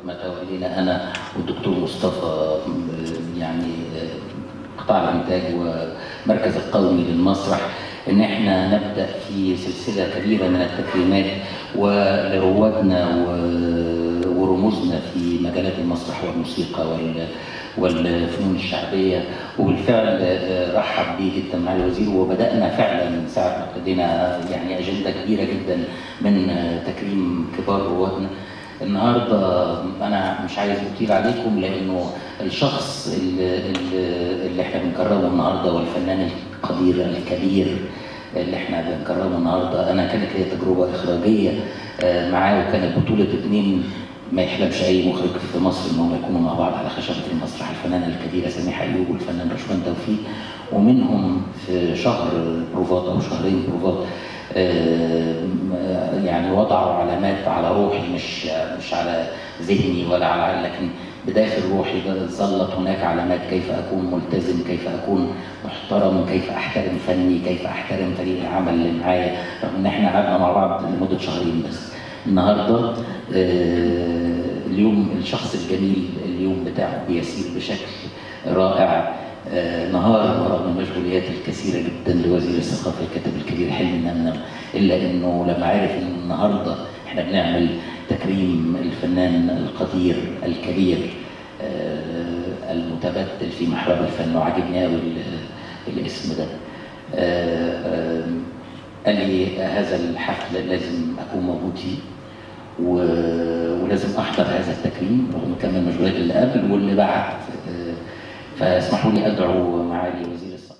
ما تولينا انا والدكتور مصطفى يعني قطاع الانتاج ومركز القومي للمسرح ان احنا نبدا في سلسله كبيره من التكريمات ولروادنا ورموزنا في مجالات المسرح والموسيقى والفنون الشعبيه. وبالفعل رحب بيه جدا مع الوزير، وبدانا فعلا من ساعه ما ابتدينا يعني اجنده كبيره جدا من تكريم كبار روادنا. النهارده انا مش عايز اطيل عليكم لانه الشخص اللي احنا بنكرمه النهارده والفنان القدير الكبير اللي احنا بنكرمه النهارده، انا كانت لي تجربه اخراجيه معاه، وكانت بطوله اتنين ما يحلمش اي مخرج في مصر ان هم يكونوا مع بعض على خشبه المسرح، الفنانه الكبيره سميحه ايوب والفنان رشوان توفيق. ومنهم في شهر بروفات او شهرين بروفات يعني وضعوا علامات على روحي، مش على ذهني ولا على، لكن بداخل روحي ظلت هناك علامات كيف اكون ملتزم، كيف اكون محترم، كيف احترم فني، كيف احترم فريق العمل اللي معايا، رغم ان احنا قعدنا مع بعض لمده شهرين بس. النهارده اليوم الشخص الجميل اليوم بتاعه بيسير بشكل رائع نهار ورغم المشغوليات الكثيره جدا لوزير الثقافه الكاتب الكبير حلمي نمنم، الا انه لما عرف ان النهارده احنا بنعمل تكريم الفنان القدير الكبير المتبتل في محراب الفن، وعجبني قوي الاسم ده، قال لي هذا الحفل لازم اكون موجود فيه ولازم احضر هذا التكريم رغم كم المشغولات اللي قبل واللي بعد. فاسمحوا لي ادعو معالي وزير الثقافه